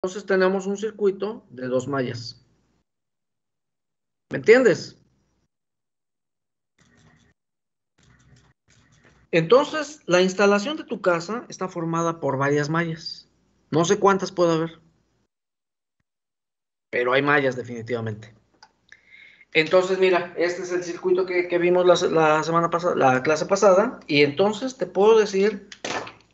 Entonces tenemos un circuito de 2 mallas. ¿Me entiendes? Entonces, la instalación de tu casa está formada por varias mallas. No sé cuántas puede haber, pero hay mallas definitivamente. Entonces, mira, este es el circuito que vimos la semana pasada, la clase pasada, y entonces te puedo decir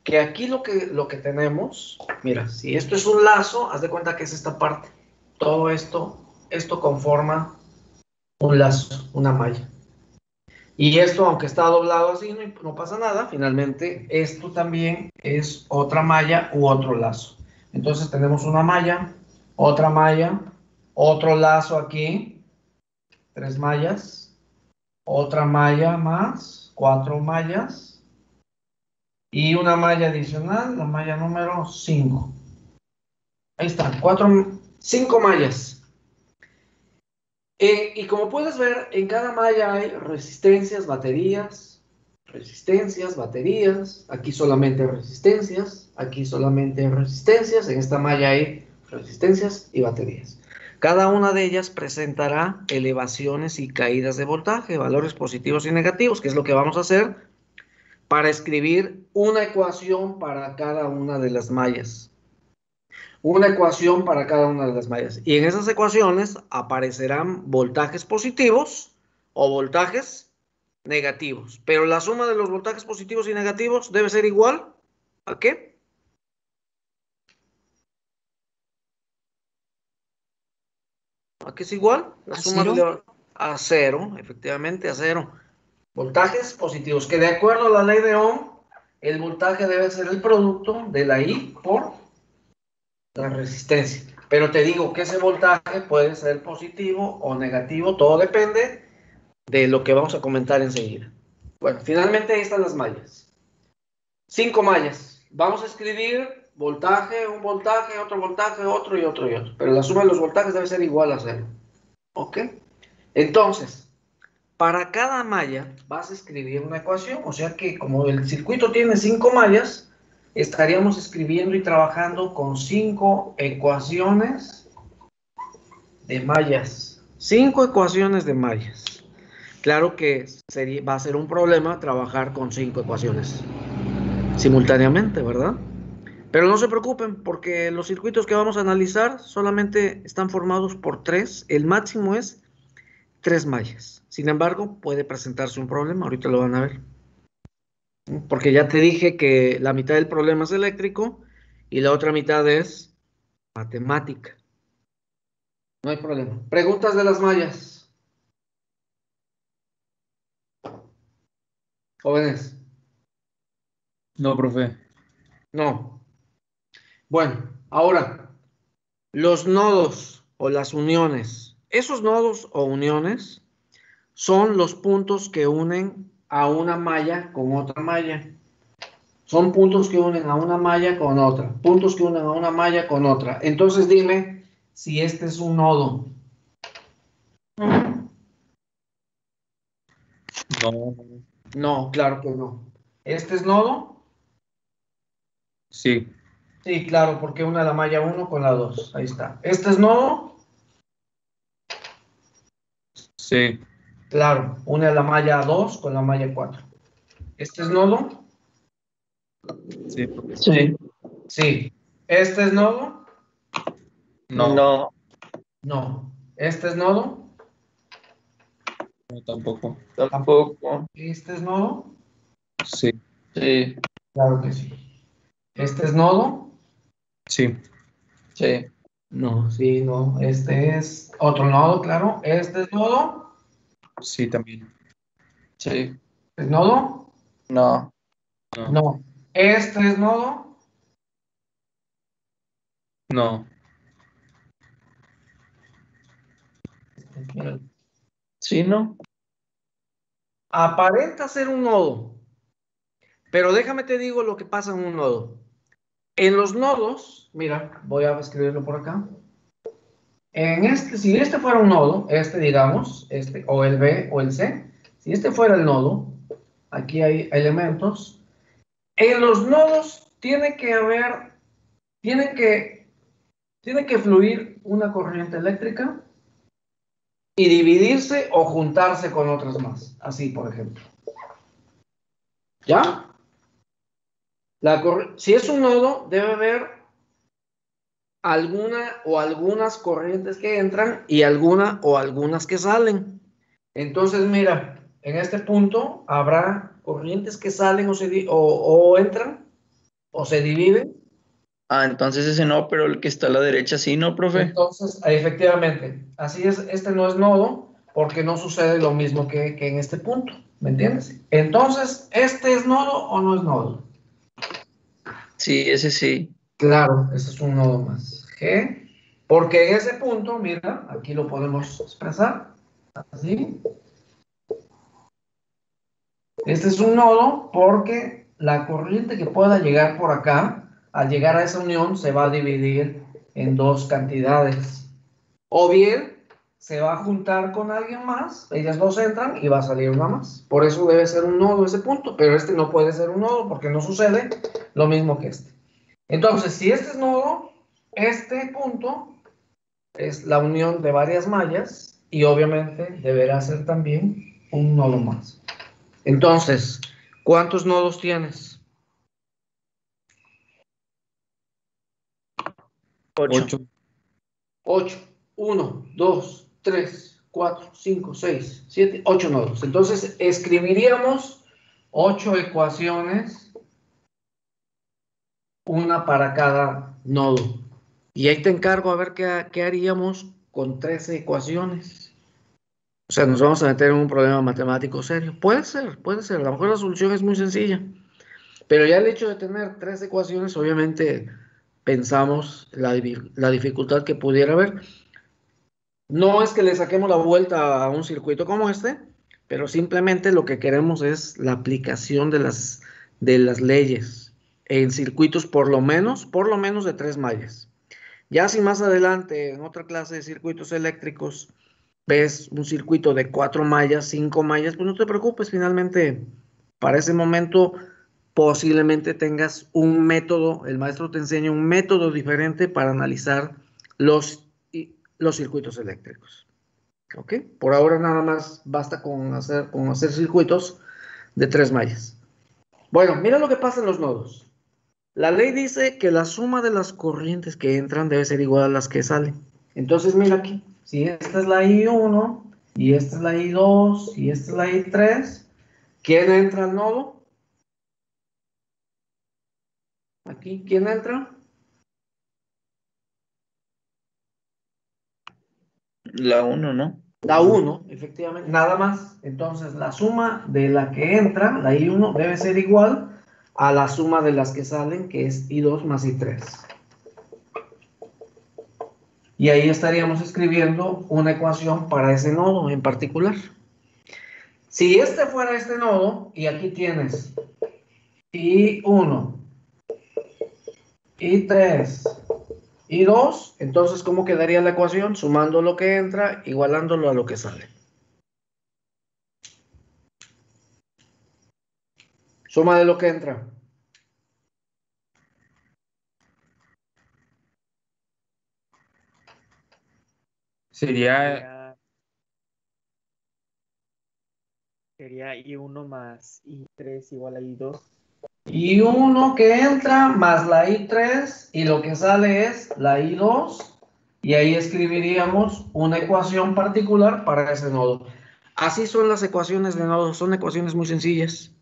que aquí lo que tenemos, mira, si esto es un lazo, haz de cuenta que es esta parte. Todo esto conforma un lazo, una malla. Y esto, aunque está doblado así, no pasa nada. Finalmente, esto también es otra malla u otro lazo. Entonces tenemos una malla, otro lazo aquí, 3 mallas, otra malla más, 4 mallas, y una malla adicional, la malla número 5. Ahí están, 5 mallas. Y como puedes ver, en cada malla hay resistencias, baterías, aquí solamente resistencias, aquí solamente resistencias, en esta malla hay resistencias y baterías. Cada una de ellas presentará elevaciones y caídas de voltaje, valores positivos y negativos, que es lo que vamos a hacer para escribir una ecuación para cada una de las mallas. Una ecuación para cada una de las mallas. Y en esas ecuaciones aparecerán voltajes positivos o voltajes negativos. Pero la suma de los voltajes positivos y negativos debe ser igual ¿a qué? ¿A qué es igual? La ¿A suma cero? de a cero, efectivamente, a cero. Voltajes positivos, que de acuerdo a la ley de Ohm, el voltaje debe ser el producto de la I por la resistencia. Pero te digo que ese voltaje puede ser positivo o negativo, todo depende de lo que vamos a comentar enseguida. Bueno, finalmente ahí están las mallas. 5 mallas. Vamos a escribir voltaje, un voltaje, otro y otro y otro. Pero la suma de los voltajes debe ser igual a cero. ¿Ok? Entonces, para cada malla vas a escribir una ecuación. O sea que como el circuito tiene 5 mallas, estaríamos escribiendo y trabajando con 5 ecuaciones de mallas. 5 ecuaciones de mallas. Claro que va a ser un problema trabajar con 5 ecuaciones simultáneamente, ¿verdad? Pero no se preocupen porque los circuitos que vamos a analizar solamente están formados por 3. El máximo es 3 mallas. Sin embargo, puede presentarse un problema, ahorita lo van a ver. Porque ya te dije que la mitad del problema es eléctrico y la otra mitad es matemática. No hay problema. Preguntas de las mallas, jóvenes. No, profe. No. Bueno, ahora, los nodos o las uniones. Esos nodos o uniones son los puntos que unen a una malla con otra malla. Son puntos que unen a una malla con otra. Puntos que unen a una malla con otra. Entonces dime si este es un nodo. No. No, claro que no. ¿Este es nodo? Sí. Sí, claro, porque une la malla 1 con la 2. Ahí está. ¿Este es nodo? Sí. Claro, une la malla 2 con la malla 4. ¿Este es nodo? Sí, profe. Sí. Sí. ¿Este es nodo? No. No. No. ¿Este es nodo? No, tampoco. Tampoco. ¿Este es nodo? Sí. Sí. Claro que sí. ¿Este es nodo? Sí. Sí. No, sí, no. Este es otro nodo, claro. ¿Este es nodo? Sí, también. Sí. ¿Es nodo? No. No. No. ¿Este es nodo? No. Mira, ¿Sí, no? aparenta ser un nodo, pero déjame te digo lo que pasa en un nodo. En los nodos, mira, voy a escribirlo por acá. Si este fuera un nodo, digamos, o el B o el C, si este fuera el nodo, aquí hay elementos. En los nodos tienen que Tiene que fluir una corriente eléctrica y dividirse o juntarse con otras más. Así, por ejemplo. ¿Ya? Si es un nodo, debe haber alguna o algunas corrientes que entran y alguna o algunas que salen. Entonces, mira, en este punto habrá corrientes que salen o entran o se dividen. Ah, entonces ese no, pero el que está a la derecha sí, ¿no, profe? Entonces, efectivamente, así es, este no es nodo porque no sucede lo mismo que en este punto, ¿me entiendes? Entonces, ¿este es nodo o no es nodo? Sí, ese sí. Claro, ese es un nodo más. G, porque en ese punto, mira, aquí lo podemos expresar así. Este es un nodo porque la corriente que pueda llegar por acá, al llegar a esa unión, se va a dividir en dos cantidades. O bien se va a juntar con alguien más, ellas dos entran y va a salir una más. Por eso debe ser un nodo ese punto, pero este no puede ser un nodo porque no sucede lo mismo que este. Entonces, si este es nodo, este punto es la unión de varias mallas y obviamente deberá ser también un nodo más. Entonces, ¿cuántos nodos tienes? 8. 8. 1, 2, 3, 4, 5, 6, 7, 8 nodos. Entonces, escribiríamos 8 ecuaciones, una para cada nodo. Y ahí te encargo a ver qué haríamos con 13 ecuaciones. O sea, nos vamos a meter en un problema matemático serio. Puede ser, puede ser. A lo mejor la solución es muy sencilla. Pero ya el hecho de tener 3 ecuaciones, obviamente pensamos la dificultad que pudiera haber. No es que le saquemos la vuelta a un circuito como este, pero simplemente lo que queremos es la aplicación de las leyes en circuitos por lo menos de 3 mallas. Ya si más adelante en otra clase de circuitos eléctricos ves un circuito de 4 mallas, 5 mallas, pues no te preocupes, finalmente para ese momento posiblemente tengas un método, el maestro te enseña un método diferente para analizar los circuitos eléctricos. ¿Ok? Por ahora nada más basta con hacer circuitos de 3 mallas. Bueno, mira lo que pasa en los nodos. La ley dice que la suma de las corrientes que entran debe ser igual a las que salen. Entonces, mira aquí, si esta es la I1, y esta es la I2, y esta es la I3, ¿quién entra al nodo? Aquí, ¿quién entra? La 1, ¿no? La 1, efectivamente, nada más. Entonces, la suma de la que entra, la I1, debe ser igual a la suma de las que salen, que es I2 más I3. Y ahí estaríamos escribiendo una ecuación para ese nodo en particular. Si este fuera este nodo, y aquí tienes I1, I3, I2, entonces, ¿cómo quedaría la ecuación? Sumando lo que entra, igualándolo a lo que sale. Suma de lo que entra. Sería, Sería I1 más I3 igual a I2. I1 que entra más la I3 y lo que sale es la I2 y ahí escribiríamos una ecuación particular para ese nodo. Así son las ecuaciones de nodos, son ecuaciones muy sencillas,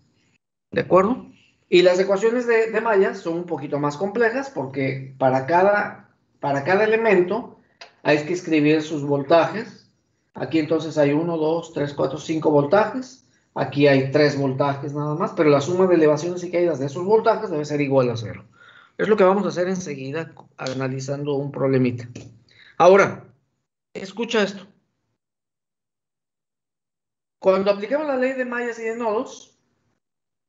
¿de acuerdo? Y las ecuaciones de mallas son un poquito más complejas porque para cada elemento hay que escribir sus voltajes. Aquí entonces hay 1, 2, 3, 4, 5 voltajes. Aquí hay 3 voltajes nada más, pero la suma de elevaciones y caídas de esos voltajes debe ser igual a 0. Es lo que vamos a hacer enseguida analizando un problemita. Ahora, escucha esto. Cuando aplicamos la ley de mallas y de nodos,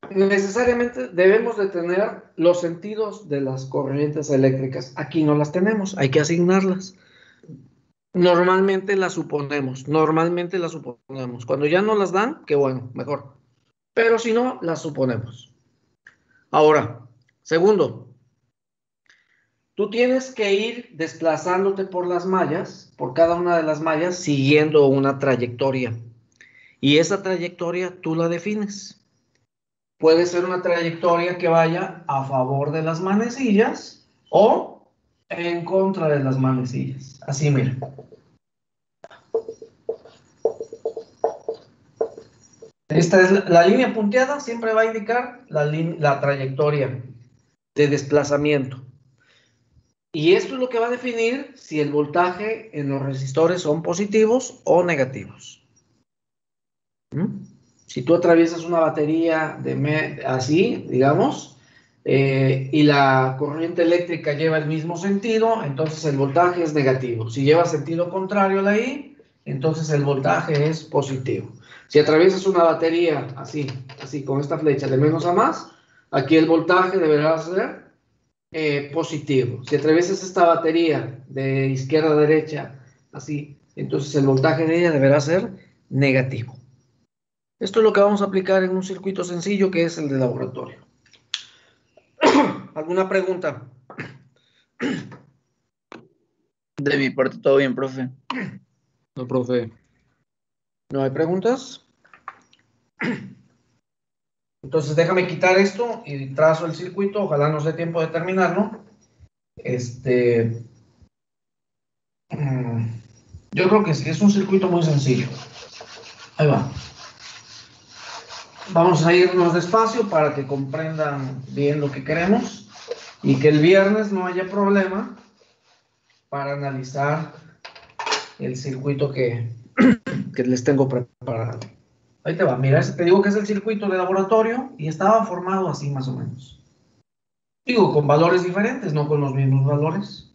necesariamente debemos de tener los sentidos de las corrientes eléctricas. Aquí no las tenemos, hay que asignarlas. Normalmente las suponemos. Cuando ya no las dan, qué bueno, mejor. Pero si no, las suponemos. Ahora, segundo, Tú tienes que ir desplazándote por las mallas, por cada una de las mallas, siguiendo una trayectoria. Y esa trayectoria tú la defines. Puede ser una trayectoria que vaya a favor de las manecillas o en contra de las manecillas. Así, mira. Esta es la línea punteada, siempre va a indicar la trayectoria de desplazamiento. Y esto es lo que va a definir si el voltaje en los resistores son positivos o negativos. Si tú atraviesas una batería así, digamos, y la corriente eléctrica lleva el mismo sentido, entonces el voltaje es negativo. Si lleva sentido contrario a la I, entonces el voltaje es positivo. Si atraviesas una batería así, con esta flecha de menos a más, aquí el voltaje deberá ser positivo. Si atraviesas esta batería de izquierda a derecha, así, entonces el voltaje de ella deberá ser negativo. Esto es lo que vamos a aplicar en un circuito sencillo que es el de laboratorio. ¿Alguna pregunta? De mi parte todo bien, profe. No, profe. ¿No hay preguntas? Entonces déjame quitar esto y trazo el circuito. Ojalá nos dé tiempo de terminarlo. Yo creo que es un circuito muy sencillo. Ahí va. Vamos a irnos despacio para que comprendan bien lo que queremos y que el viernes no haya problema para analizar el circuito que les tengo preparado. Ahí te va, mira, te digo que es el circuito de laboratorio y estaba formado así más o menos. Digo, con valores diferentes, no con los mismos valores.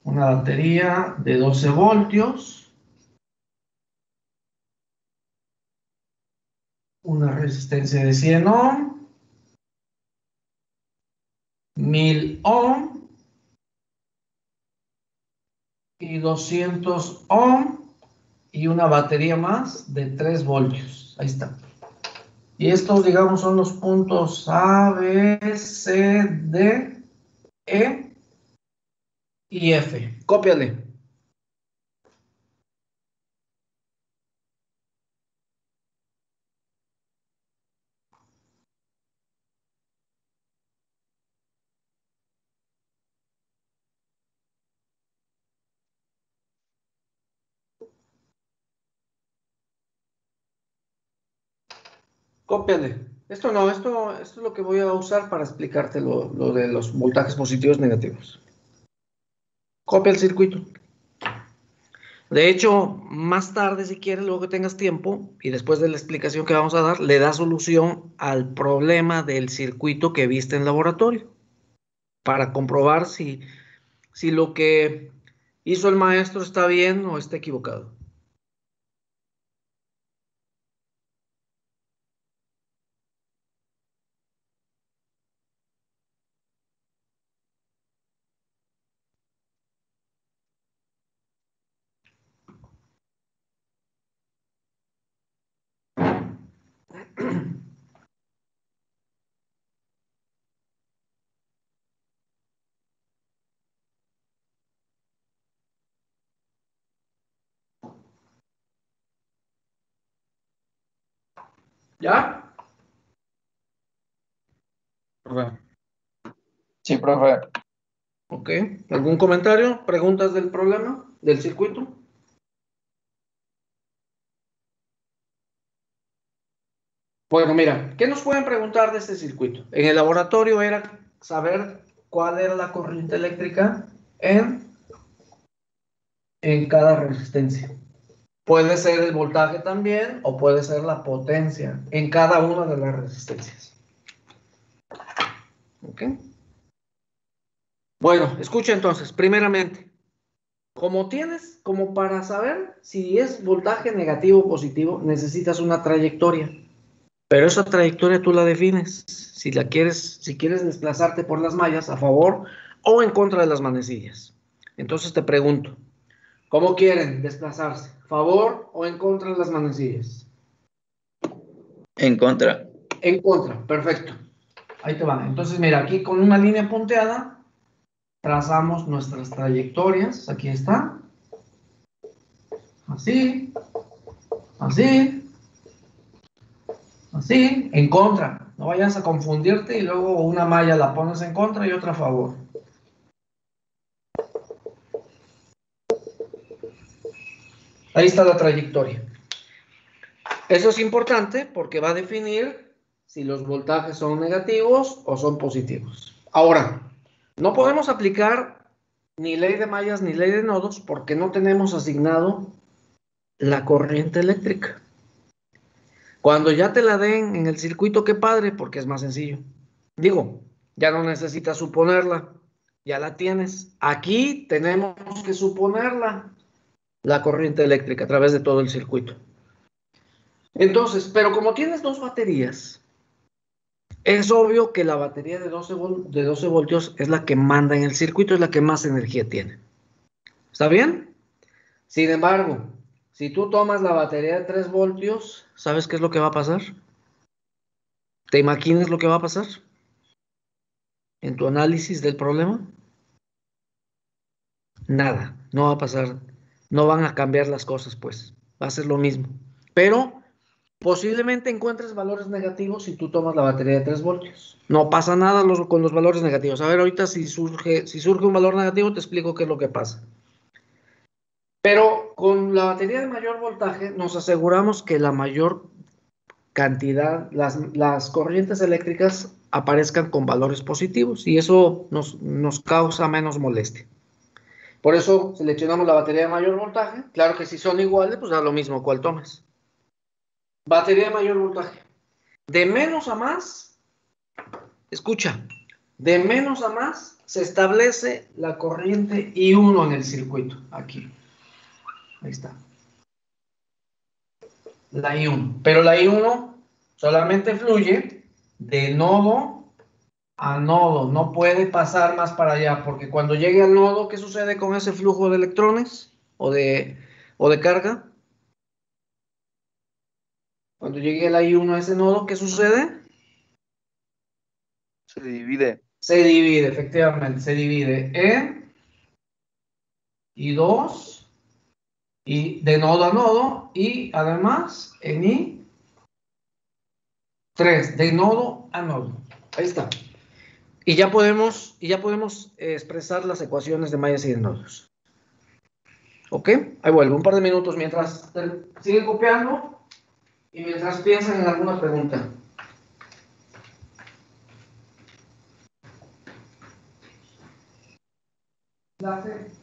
Una batería de 12 voltios. Una resistencia de 100 ohm. 1000 ohm. Y 200 ohm. Y una batería más de 3 voltios. Ahí está. Y estos, digamos, son los puntos A, B, C, D, E y F. Cópiale. Cópiale. Esto no, esto es lo que voy a usar para explicarte lo de los voltajes positivos y negativos. Copia el circuito. De hecho, más tarde, si quieres, luego que tengas tiempo, y después de la explicación que vamos a dar, le da solución al problema del circuito que viste en laboratorio, para comprobar si lo que hizo el maestro está bien o está equivocado. ¿Ya? Profe. Sí, profe. Ok. ¿Algún comentario? ¿Preguntas del problema? ¿Del circuito? Bueno, mira, ¿qué nos pueden preguntar de este circuito? En el laboratorio era saber cuál era la corriente eléctrica en cada resistencia. Puede ser el voltaje también o puede ser la potencia en cada una de las resistencias. ¿Ok? Bueno, escucha entonces, primeramente, como para saber si es voltaje negativo o positivo, necesitas una trayectoria. Pero esa trayectoria tú la defines. Si quieres desplazarte por las mallas a favor o en contra de las manecillas. Entonces te pregunto, ¿cómo quieren desplazarse? ¿Favor o en contra de las manecillas? En contra. En contra, perfecto. Ahí te van. Entonces, mira, aquí con una línea punteada trazamos nuestras trayectorias. Aquí está. Así, así, así, en contra. No vayas a confundirte y luego una malla la pones en contra y otra a favor. Ahí está la trayectoria. Eso es importante porque va a definir si los voltajes son negativos o son positivos. Ahora, no podemos aplicar ni ley de mallas ni ley de nodos porque no tenemos asignado la corriente eléctrica. Cuando ya te la den en el circuito, qué padre, porque es más sencillo. Digo, ya no necesitas suponerla, ya la tienes. Aquí tenemos que suponerla, la corriente eléctrica a través de todo el circuito. Entonces, pero como tienes dos baterías, es obvio que la batería de 12 voltios es la que manda en el circuito, es la que más energía tiene. ¿Está bien? Sin embargo, si tú tomas la batería de 3 voltios, ¿sabes qué es lo que va a pasar? ¿Te imaginas lo que va a pasar en tu análisis del problema? Nada, no va a pasar, no van a cambiar las cosas, pues, va a ser lo mismo. Pero posiblemente encuentres valores negativos si tú tomas la batería de 3 voltios. No pasa nada con los valores negativos. A ver, ahorita si surge un valor negativo, te explico qué es lo que pasa. Pero con la batería de mayor voltaje nos aseguramos que la mayor cantidad, las corrientes eléctricas aparezcan con valores positivos y eso nos causa menos molestia. Por eso seleccionamos la batería de mayor voltaje. Claro que si son iguales, pues da lo mismo cuál tomes. Batería de mayor voltaje. De menos a más, escucha, de menos a más se establece la corriente I1 en el circuito. Aquí. Ahí está. La I1. Pero la I1 solamente fluye de nodo a nodo. No puede pasar más para allá. Porque cuando llegue al nodo, ¿qué sucede con ese flujo de electrones o de carga? Cuando llegue la I1 a ese nodo, ¿qué sucede? Se divide. Se divide, efectivamente, se divide en I2 y de nodo a nodo y además en I3, de nodo a nodo. Ahí está. Y ya podemos expresar las ecuaciones de mallas y de nodos. ¿Ok? Ahí vuelvo, un par de minutos mientras siguen copiando y mientras piensan en alguna pregunta. Gracias.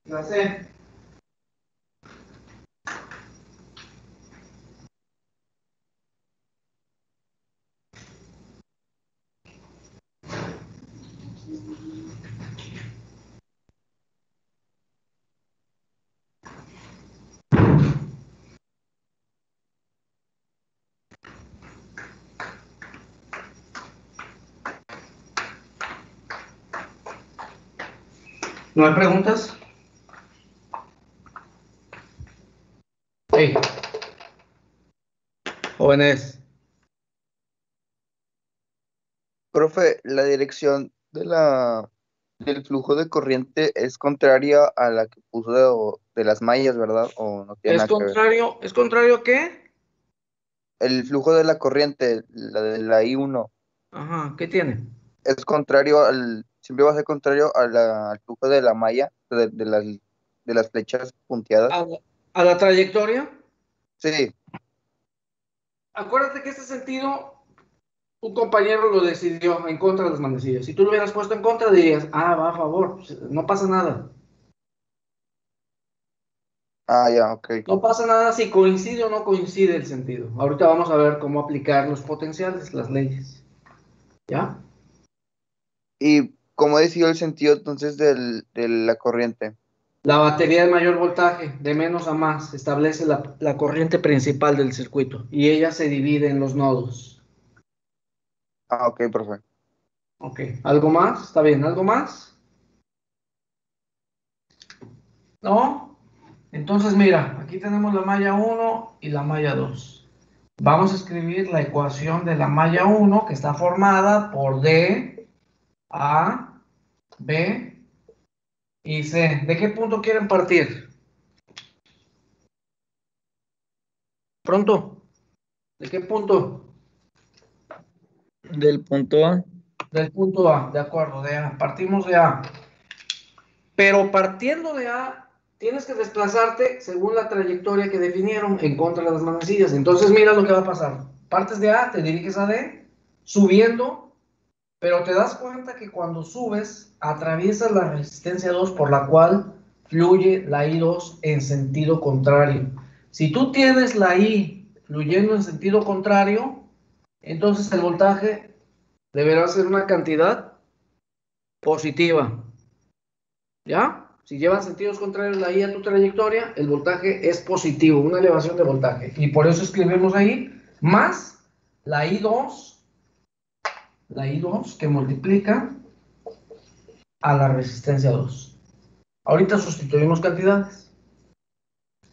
La C. ¿No hay preguntas? Sí. Jóvenes. Profe, la dirección del flujo de corriente es contraria a la que puso de las mallas, ¿verdad? ¿O no tiene nada que ver? ¿Es contrario a qué? El flujo de la corriente, la de la I1, Ajá, ¿qué tiene? es contrario siempre va a ser contrario al flujo de la malla, de las flechas punteadas. ¿A la trayectoria? Sí, Acuérdate que este sentido, un compañero lo decidió en contra de las manecillas. Si tú lo hubieras puesto en contra, dirías, va a favor, no pasa nada. ya, ok. No pasa nada si coincide o no coincide el sentido. Ahorita vamos a ver cómo aplicar los potenciales, las leyes. ¿Ya? ¿Y cómo decidió el sentido entonces de la corriente? La batería de mayor voltaje, de menos a más, establece la corriente principal del circuito y ella se divide en los nodos. Ok, profe. Ok, ¿algo más? ¿Está bien? ¿Algo más? ¿No? Entonces, mira, aquí tenemos la malla 1 y la malla 2. Vamos a escribir la ecuación de la malla 1 que está formada por D, A, B y C. ¿De qué punto quieren partir? Pronto. ¿De qué punto? Del punto A. Del punto A, de acuerdo, de A. Partimos de A. Pero partiendo de A, tienes que desplazarte según la trayectoria que definieron en contra de las manecillas. Entonces, mira lo que va a pasar. Partes de A, te diriges a D, subiendo, pero te das cuenta que cuando subes, atraviesas la resistencia 2 por la cual fluye la I2 en sentido contrario. Si tú tienes la I fluyendo en sentido contrario, entonces el voltaje deberá ser una cantidad positiva. ¿Ya? Si llevan sentidos contrarios la I a tu trayectoria, el voltaje es positivo, una elevación de voltaje. Y por eso escribimos ahí más la I2 que multiplica a la resistencia 2. Ahorita sustituimos cantidades.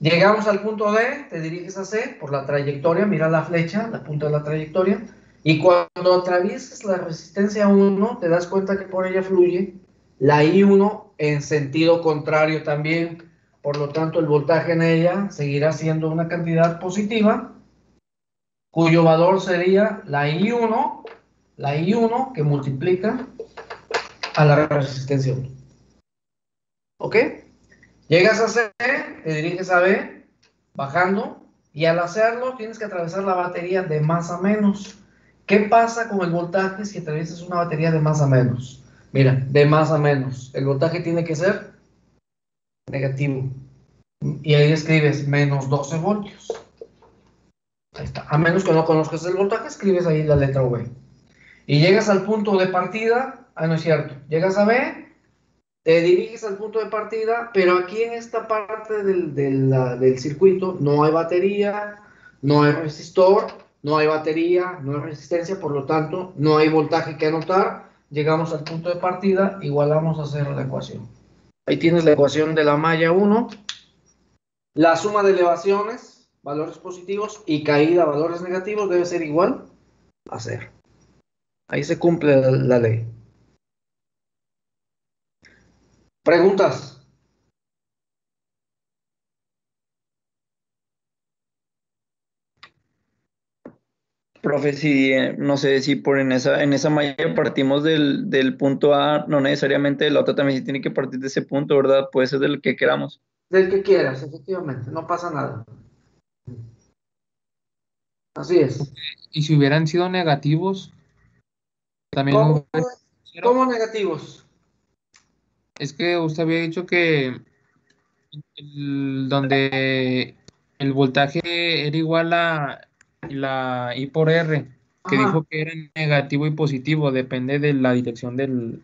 Llegamos al punto D, te diriges a C por la trayectoria, mira la flecha, la punta de la trayectoria, y cuando atravieses la resistencia 1, te das cuenta que por ella fluye la I1 en sentido contrario también. Por lo tanto, el voltaje en ella seguirá siendo una cantidad positiva, cuyo valor sería la I1 que multiplica a la resistencia 1. ¿Ok? Llegas a C, te diriges a B, bajando, y al hacerlo tienes que atravesar la batería de más a menos. ¿Qué pasa con el voltaje si atraviesas una batería de más a menos? Mira, de más a menos. El voltaje tiene que ser negativo. Y ahí escribes menos 12 voltios. Ahí está. A menos que no conozcas el voltaje, escribes ahí la letra V. Y llegas al punto de partida. No es cierto. Llegas a B, te diriges al punto de partida, pero aquí en esta parte del circuito no hay batería, no hay resistor, no hay batería, no hay resistencia, por lo tanto no hay voltaje que anotar. Llegamos al punto de partida, igualamos a cero la ecuación. Ahí tienes la ecuación de la malla 1, la suma de elevaciones, valores positivos, y caída, valores negativos, debe ser igual a cero. Ahí se cumple la ley. ¿Preguntas? Profe, si, no sé si por en esa malla partimos del punto A, no necesariamente la otra también sí tiene que partir de ese punto, ¿verdad? Puede ser del que queramos. Del que quieras, efectivamente, no pasa nada. Así es. Y si hubieran sido negativos, también ¿Cómo, hubiera sido cero. cómo negativos? Es que usted había dicho que donde el voltaje era igual a la I por R, que Ajá. dijo que era negativo y positivo, depende de la dirección de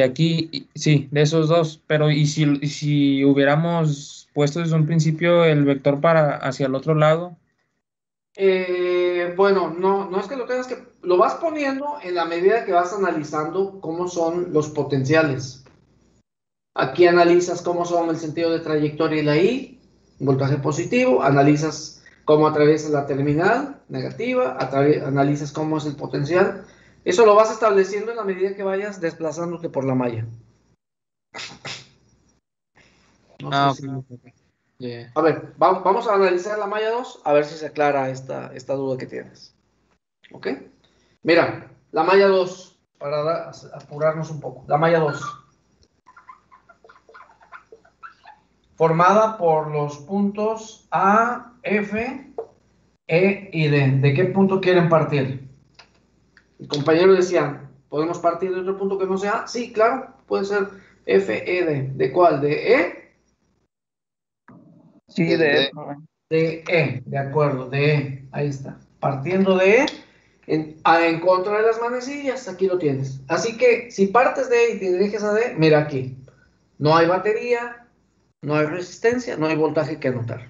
aquí, sí, de esos dos, pero y si hubiéramos puesto desde un principio el vector para hacia el otro lado? Bueno, no, no es que lo tengas que, lo vas poniendo en la medida que vas analizando cómo son los potenciales. Aquí analizas cómo son el sentido de trayectoria y la I, voltaje positivo, analizas cómo atraviesa la terminal negativa, analizas cómo es el potencial. Eso lo vas estableciendo en la medida que vayas desplazándote por la malla. No sé Ah, ok, si... ok, ok. Yeah. A ver, vamos a analizar la malla 2 a ver si se aclara esta duda que tienes. ¿Ok? Mira, la malla 2 para apurarnos un poco. La malla 2 formada por los puntos A, F, E y D. ¿De qué punto quieren partir? El compañero decía, ¿podemos partir de otro punto que no sea A? Sí, claro, puede ser F, E, D. ¿De cuál? ¿De E? Sí, Del D. De E, de acuerdo, de E. Ahí está. Partiendo de E, en contra de las manecillas, aquí lo tienes. Así que si partes de E y te diriges a D, mira aquí. No hay batería, no hay resistencia, no hay voltaje que anotar.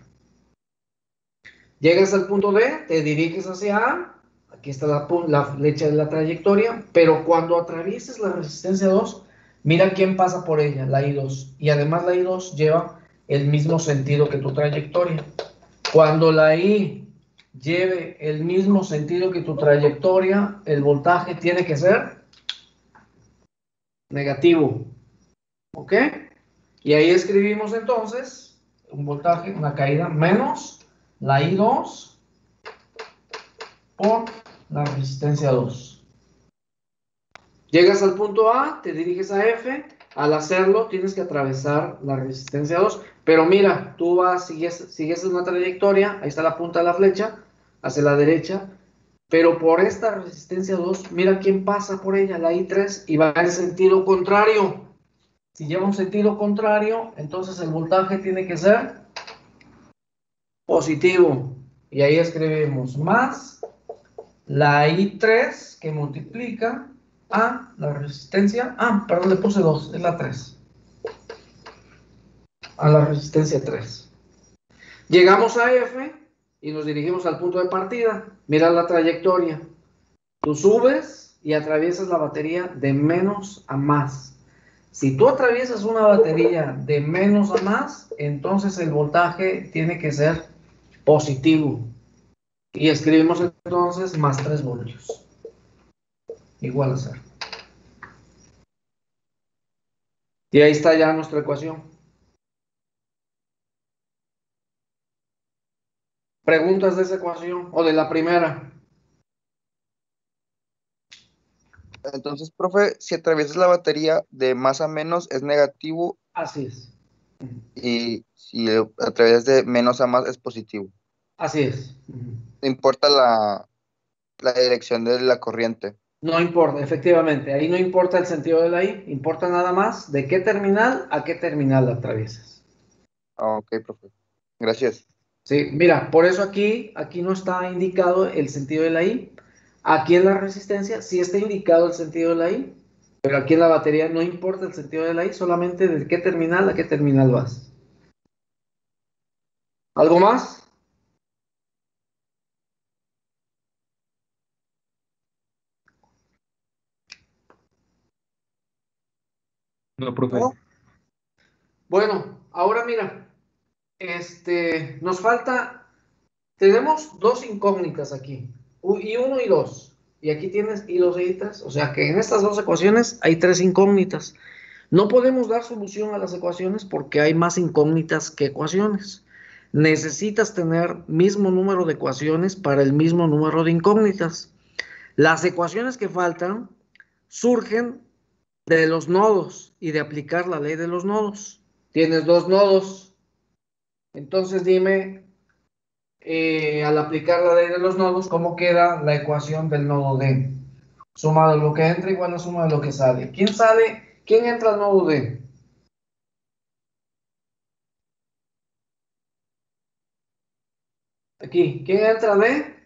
Llegas al punto D, te diriges hacia A, aquí está la flecha de la trayectoria, pero cuando atravieses la resistencia 2, mira quién pasa por ella, la I2. Y además la I2 lleva el mismo sentido que tu trayectoria. Cuando la I lleve el mismo sentido que tu trayectoria, el voltaje tiene que ser negativo. ¿Ok? Y ahí escribimos entonces un voltaje, una caída menos la I2 por la resistencia 2. Llegas al punto A, te diriges a F. Al hacerlo, tienes que atravesar la resistencia 2. Pero mira, tú sigues una trayectoria, ahí está la punta de la flecha, hacia la derecha. Pero por esta resistencia 2, mira quién pasa por ella, la I3, y va en sentido contrario. Si lleva un sentido contrario, entonces el voltaje tiene que ser positivo. Y ahí escribimos más la I3 que multiplica a la resistencia. Perdón, le puse 2, es la 3. A la resistencia 3. Llegamos a F y nos dirigimos al punto de partida. Mira la trayectoria. Tú subes y atraviesas la batería de menos a más. Si tú atraviesas una batería de menos a más, entonces el voltaje tiene que ser positivo. Y escribimos entonces más 3 voltios. Igual a 0. Y ahí está ya nuestra ecuación. ¿Preguntas de esa ecuación o de la primera? Entonces, profe, si atraviesas la batería de más a menos es negativo Así es. y si atraviesas de menos a más es positivo. Así es. No importa la dirección de la corriente. No importa, efectivamente. Ahí no importa el sentido de la I, importa nada más de qué terminal a qué terminal la atraviesas. Ah, ok, profe. Gracias. Sí, mira, por eso aquí no está indicado el sentido de la I. Aquí en la resistencia sí está indicado el sentido de la I, pero aquí en la batería no importa el sentido de la I, solamente de qué terminal a qué terminal vas. ¿Algo más? No, profe. ¿No? Bueno, ahora mira, nos falta, tenemos dos incógnitas aquí, y 1 y 2, y aquí tienes y 2 y 3, o sea que en estas dos ecuaciones hay 3 incógnitas. No podemos dar solución a las ecuaciones porque hay más incógnitas que ecuaciones. Necesitas tener mismo número de ecuaciones para el mismo número de incógnitas. Las ecuaciones que faltan surgen de los nodos y de aplicar la ley de los nodos. Tienes dos nodos, entonces dime, al aplicar la ley de los nodos, ¿cómo queda la ecuación del nodo D? Suma de lo que entra igual a suma de lo que sale. ¿Quién sale? ¿Quién entra al nodo D? Aquí, ¿quién entra de?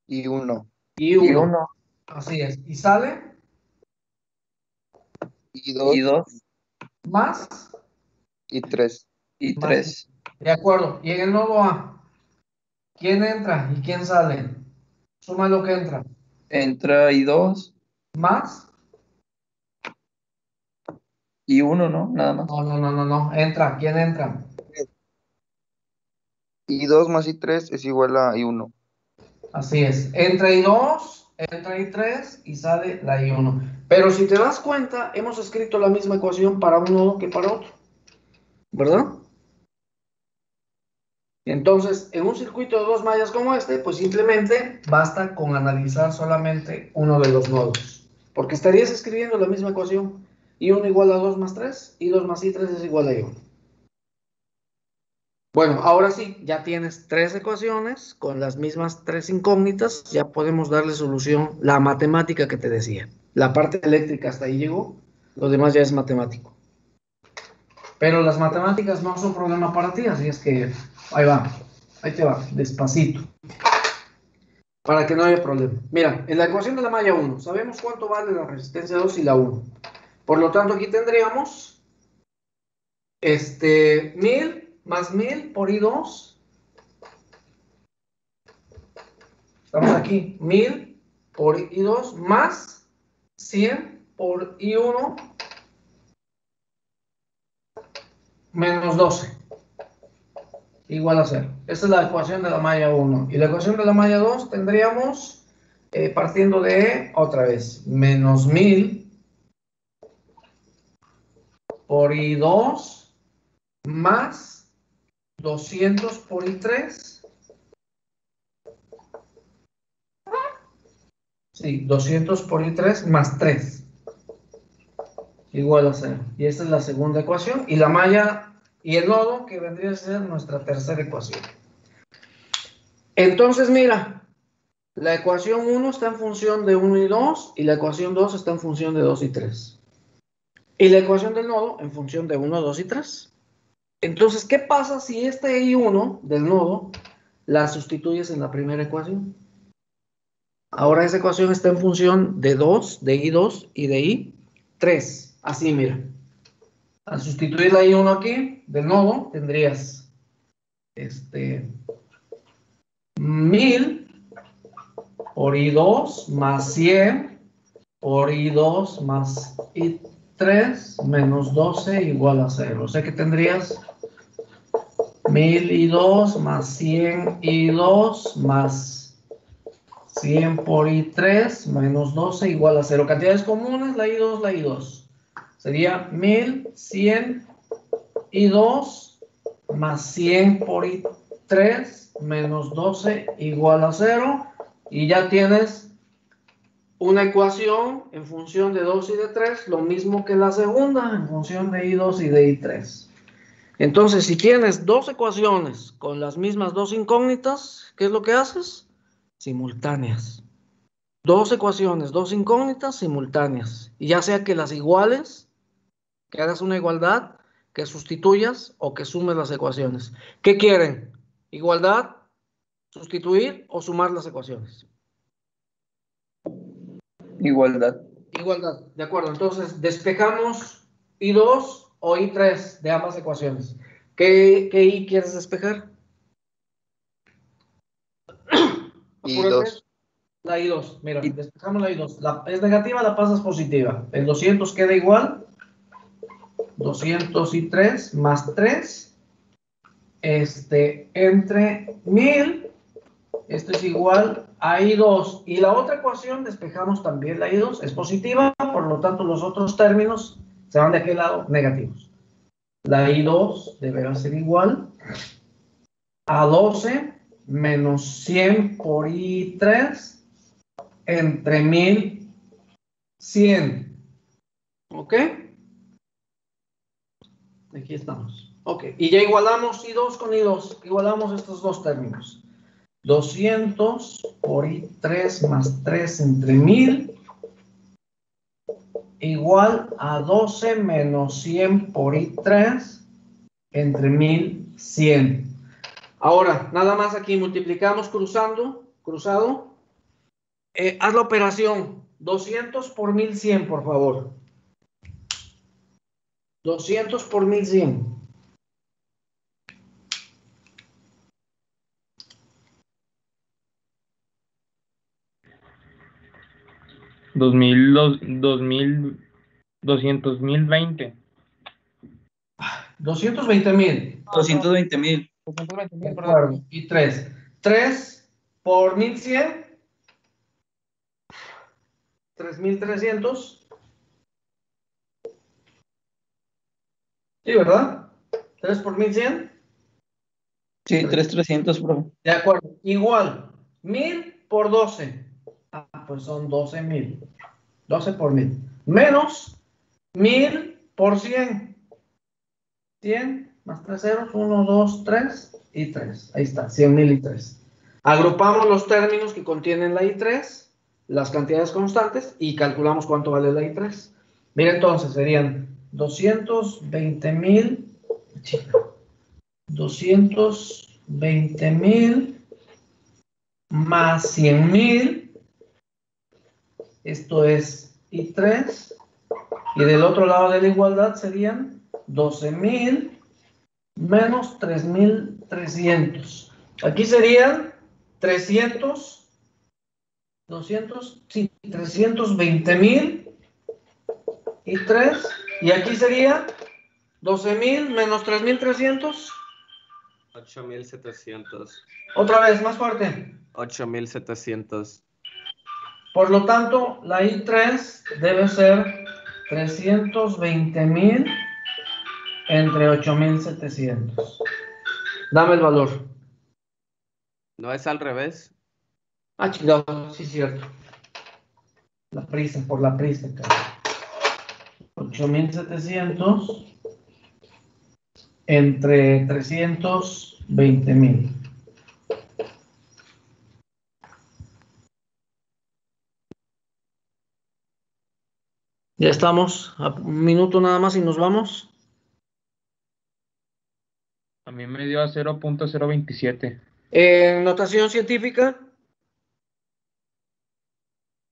Y 1. Y Y 1. 1. Así es. ¿Y sale? Y Y 2. 2. Más. Y 3. Y Más. 3. De acuerdo. Y en el nodo A, ¿quién entra y quién sale? Suma lo que entra. Entra y 2. Más. Y 1, ¿no? Nada más. No. Entra. ¿Quién entra? Y 2 más y 3 es igual a y 1. Así es. Entra y 2, entra y 3 y sale la I1. Pero si te das cuenta, hemos escrito la misma ecuación para un nodo que para otro. ¿Verdad? Entonces, en un circuito de dos mallas como este, pues simplemente basta con analizar solamente uno de los nodos. Porque estarías escribiendo la misma ecuación. I1 igual a 2 más 3, y 2 más I3 es igual a I1. Bueno, ahora sí, ya tienes tres ecuaciones con las mismas tres incógnitas, ya podemos darle solución, la matemática que te decía. La parte eléctrica hasta ahí llegó, lo demás ya es matemático. Pero las matemáticas no son problema para ti, así es que ahí te va, despacito, para que no haya problema. Mira, en la ecuación de la malla 1, sabemos cuánto vale la resistencia 2 y la 1. Por lo tanto, aquí tendríamos 1000 más 1000 por I2. Estamos aquí, 1000 por I2 más 100 por I1 menos 12, igual a 0. Esta es la ecuación de la malla 1. Y la ecuación de la malla 2 tendríamos, partiendo de, otra vez, menos 1000 por I2 más 200 por I3. Sí, 200 por I3 más 3, igual a 0. Y esta es la segunda ecuación. Y la malla y el nodo, que vendría a ser nuestra tercera ecuación. Entonces, mira, la ecuación 1 está en función de 1 y 2, y la ecuación 2 está en función de 2 y 3. Y la ecuación del nodo en función de 1, 2 y 3. Entonces, ¿qué pasa si este I1 del nodo la sustituyes en la primera ecuación? Ahora esa ecuación está en función de 2, de I2 y de I3. Así, mira. Al sustituir la I1 aquí, del nodo, tendrías 1000 por I2 más 100 por I2 más I3 menos 12 igual a 0. O sea que tendrías 1000 I2 más 100 I2 más 100 por I3 menos 12 igual a 0. Cantidades comunes, la I2. Sería 1100 I2 más 100 por I3 menos 12 igual a 0. Y ya tienes una ecuación en función de 2 y de 3, lo mismo que la segunda, en función de I2 y de I3. Entonces, si tienes dos ecuaciones con las mismas dos incógnitas, ¿qué es lo que haces? Simultáneas. Dos ecuaciones, dos incógnitas simultáneas. Y ya sea que las iguales, que hagas una igualdad, que sustituyas o que sumes las ecuaciones. ¿Qué quieren? ¿Igualdad, sustituir o sumar las ecuaciones? Igualdad. Igualdad, de acuerdo. Entonces, despejamos I2 o I3 de ambas ecuaciones. ¿Qué I quieres despejar? Y Apúrate. 2. La I2, mira, Y- despejamos la I2. Es negativa, la pasas positiva. El 200 queda igual. 203 más 3. Entre 1000. Esto es igual a I2. Y la otra ecuación, despejamos también la I2. Es positiva, por lo tanto, los otros términos se van de aquel lado negativos. La I2 deberá ser igual a 12 menos 100 por I3 entre 1100. ¿Ok? Aquí estamos. Ok, y ya igualamos I2 con I2. Igualamos estos dos términos. 200 por I3 más 3 entre 1000 igual a 12 menos 100 por I3 entre 1100. Ahora, nada más aquí multiplicamos cruzado. Haz la operación. 200 por 1100, por favor. 200 por 1100. 220,000. 220,000. 220,000. De 220,000, perdón. acuerdo. Y 3. 3 por 1100. 3300. Sí, ¿verdad? 3 por 1100. Sí, 3,300, profe. De acuerdo. Igual. 1000 por 12. Pues son 12,000. 12 por 1000. Menos 1000 por 100. 100 más 3 ceros. 1, 2, 3 y 3. Ahí está. 100,000 y 3. Agrupamos los términos que contienen la I3, las cantidades constantes, y calculamos cuánto vale la I3. Mira, entonces serían 220,000. 220,000 más 100,000. Esto es I3. Y del otro lado de la igualdad serían 12,000 menos 3,300. Aquí serían 300, 200, sí, 320,000 y 3. Y aquí sería 12,000 menos 3,300. 8,700. Otra vez, más fuerte. 8,700. Por lo tanto, la I3 debe ser 320,000 entre 8,700. Dame el valor. ¿No es al revés? Chingado, sí es cierto. La prisa, por la prisa, cabrón. 8,700 entre 320,000. Ya estamos, a un minuto nada más y nos vamos. A mí me dio a 0.027. Notación científica,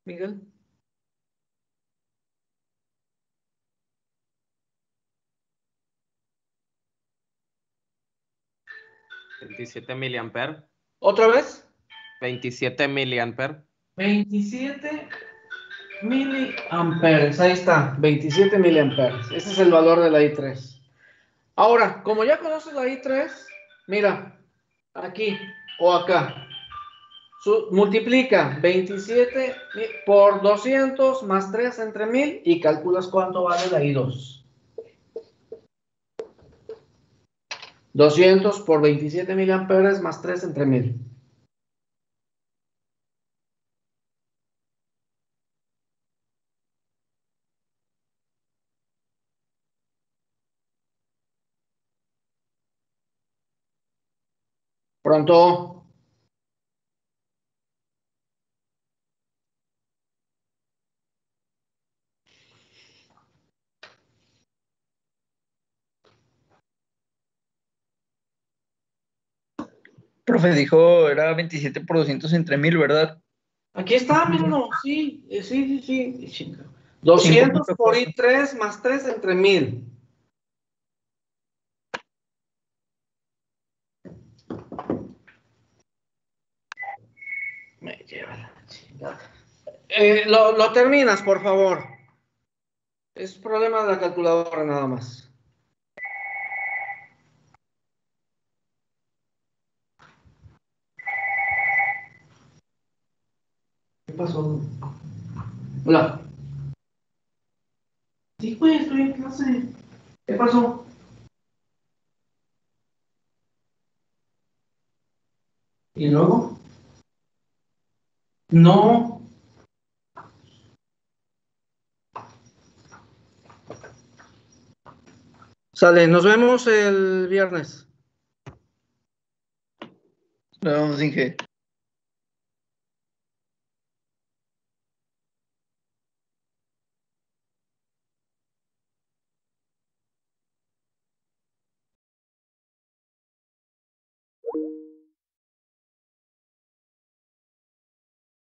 Miguel. 27 miliamperes. ¿Otra vez? 27 miliamperes. 27 miliamperes. Ahí está, 27 miliamperes. Ese es el valor de la I3. Ahora, como ya conoces la I3, mira, aquí o acá. Multiplica 27 por 200 más 3 entre 1000 y calculas cuánto vale la I2. 200 por 27 miliamperes más 3 entre 1000. Pronto. Profe, dijo, era 27 por 200 entre 1000, ¿verdad? Aquí está, míralo. Sí, sí. 200 por I3 más 3 entre 1000. Me lleva la chingada. Lo terminas, por favor. Es problema de la calculadora nada más. ¿Qué pasó? Hola. Sí, güey, estoy en clase. ¿Qué pasó? ¿Y luego? No. Sale, nos vemos el viernes. Nos vemos, Inge.